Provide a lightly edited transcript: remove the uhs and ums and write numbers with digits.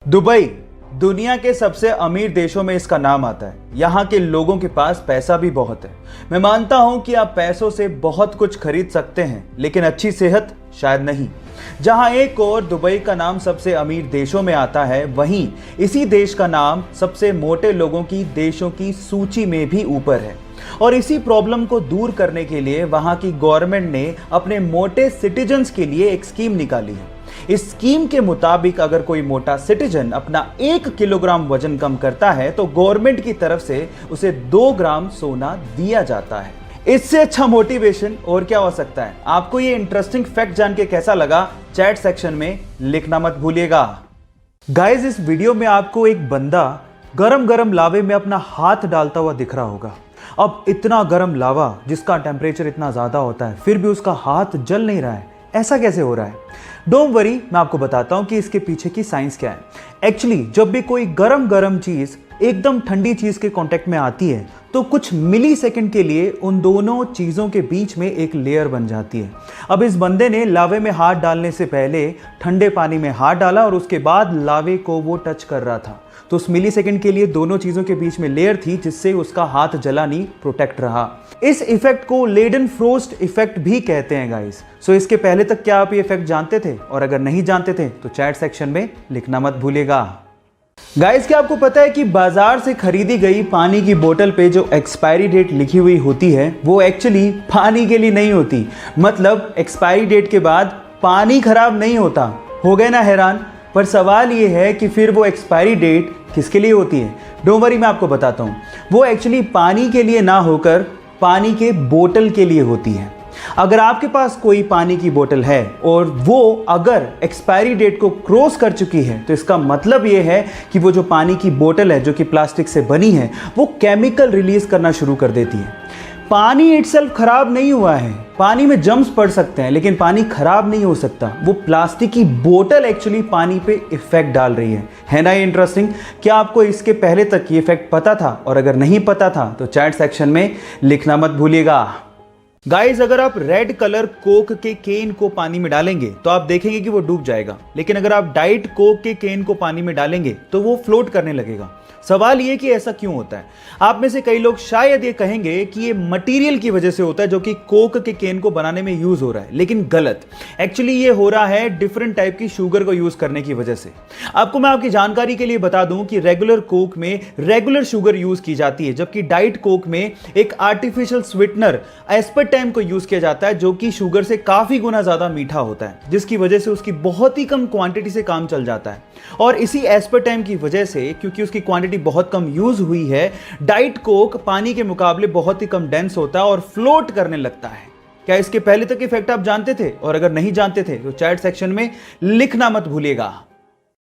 Dubai दुनिया के सबसे अमीर देशों में इसका नाम आता है। यहाँ के लोगों के पास पैसा भी बहुत है। मैं मानता हूँ कि आप पैसों से बहुत कुछ खरीद सकते हैं, लेकिन अच्छी सेहत शायद नहीं। जहाँ एक और दुबई का नाम सबसे अमीर देशों में आता है, वहीं इसी देश का नाम सबसे मोटे लोगों की देशों की सूची में भी ऊपर है। और इसी प्रॉब्लम को दूर करने के लिए वहाँ की गवर्नमेंट ने अपने मोटे सिटीजन्स के लिए एक स्कीम निकाली है। इस स्कीम के मुताबिक अगर कोई मोटा सिटीजन अपना 1 किलोग्राम वजन कम करता है तो गवर्नमेंट की तरफ से उसे 2 ग्राम सोना दिया जाता है। इससे अच्छा मोटिवेशन और क्या हो सकता है। आपको ये इंटरेस्टिंग फैक्ट जान के कैसा लगा, चैट सेक्शन में लिखना मत भूलिएगा। गाइस, इस वीडियो में आपको एक बंदा गरम गरम लावे में अपना हाथ डालता हुआ दिख रहा होगा। अब इतना गरम लावा जिसका टेम्परेचर इतना ज्यादा होता है, फिर भी उसका हाथ जल नहीं रहा है। ऐसा कैसे हो रहा है? डोंट वरी, मैं आपको बताता हूं कि इसके पीछे की साइंस क्या है। एक्चुअली जब भी कोई गरम चीज एकदम ठंडी चीज के कांटेक्ट में आती है तो कुछ मिली सेकंड के लिए उन दोनों चीजों के बीच में एक लेयर बन जाती है। अब इस बंदे ने लावे में हाथ डालने से पहले ठंडे पानी में हाथ डाला और उसके बाद लावे को वो टच कर रहा था, तो उस मिली सेकंड के लिए दोनों चीजों के बीच में लेयर थी जिससे उसका हाथ जला नहीं, प्रोटेक्ट रहा। इस इफेक्ट को लेडन फ्रोस्ट इफेक्ट भी कहते हैं गाइस। सो इसके पहले तक क्या आप ये इफेक्ट जानते थे? और अगर नहीं जानते थे तो चैट सेक्शन में लिखना मत भूलिएगा। गाइस, क्या आपको पता है कि बाजार से खरीदी गई पानी की बोतल पे जो एक्सपायरी डेट लिखी हुई होती है वो एक्चुअली पानी के लिए नहीं होती। मतलब एक्सपायरी डेट के बाद पानी खराब नहीं होता। हो गए ना हैरान? पर सवाल ये है कि फिर वो एक्सपायरी डेट किसके लिए होती है? डोंट वरी, मैं आपको बताता हूँ। वो एक्चुअली पानी के लिए ना होकर पानी के बोतल के लिए होती है। अगर आपके पास कोई पानी की बोतल है और वो अगर एक्सपायरी डेट को क्रॉस कर चुकी है तो इसका मतलब ये है कि वो जो पानी की बोतल है जो कि प्लास्टिक से बनी है वो केमिकल रिलीज करना शुरू कर देती है। पानी इटसेल्फ खराब नहीं हुआ है, पानी में जम्स पड़ सकते हैं लेकिन पानी खराब नहीं हो सकता। वो प्लास्टिक की बोतल एक्चुअली पानी पे इफेक्ट डाल रही है ना? ये इंटरेस्टिंग। क्या आपको इसके पहले तक ये इफेक्ट पता था? और अगर नहीं पता था तो चैट सेक्शन में लिखना मत भूलिएगा। गाइस, अगर आप रेड कलर कोक के केन को पानी में डालेंगे तो आप देखेंगे कि वो डूब जाएगा, लेकिन अगर आप डाइट कोक के केन को पानी में डालेंगे तो वो फ्लोट करने लगेगा। सवाल ये कि ऐसा क्यों होता है? आप में से कई लोग शायद ये कहेंगे कि ये मटेरियल की वजह से होता है जो कि कोक के केन को बनाने में यूज हो रहा है, लेकिन गलत। एक्चुअली ये हो रहा है डिफरेंट टाइप की शुगर को यूज करने की वजह से। आपको मैं आपकी जानकारी के लिए बता दूं कि रेगुलर कोक में रेगुलर शुगर यूज की जाती है, जबकि डाइट कोक में एक आर्टिफिशियल स्वीटनर एस्पर्टेम को यूज किया जाता है जो कि शुगर से काफी गुना ज्यादा मीठा होता है, जिसकी वजह से उसकी बहुत ही कम क्वांटिटी से काम चल जाता है। और इसी एस्पर्टेम की वजह से, क्योंकि उसकी क्वांटिटी बहुत कम यूज हुई है, डाइट कोक पानी के मुकाबले बहुत ही कम डेंस होता है और फ्लोट करने लगता है। क्या इसके पहले तक इफेक्ट आप जानते थे? और अगर नहीं जानते थे तो चैट सेक्शन में लिखना मत भूलिएगा।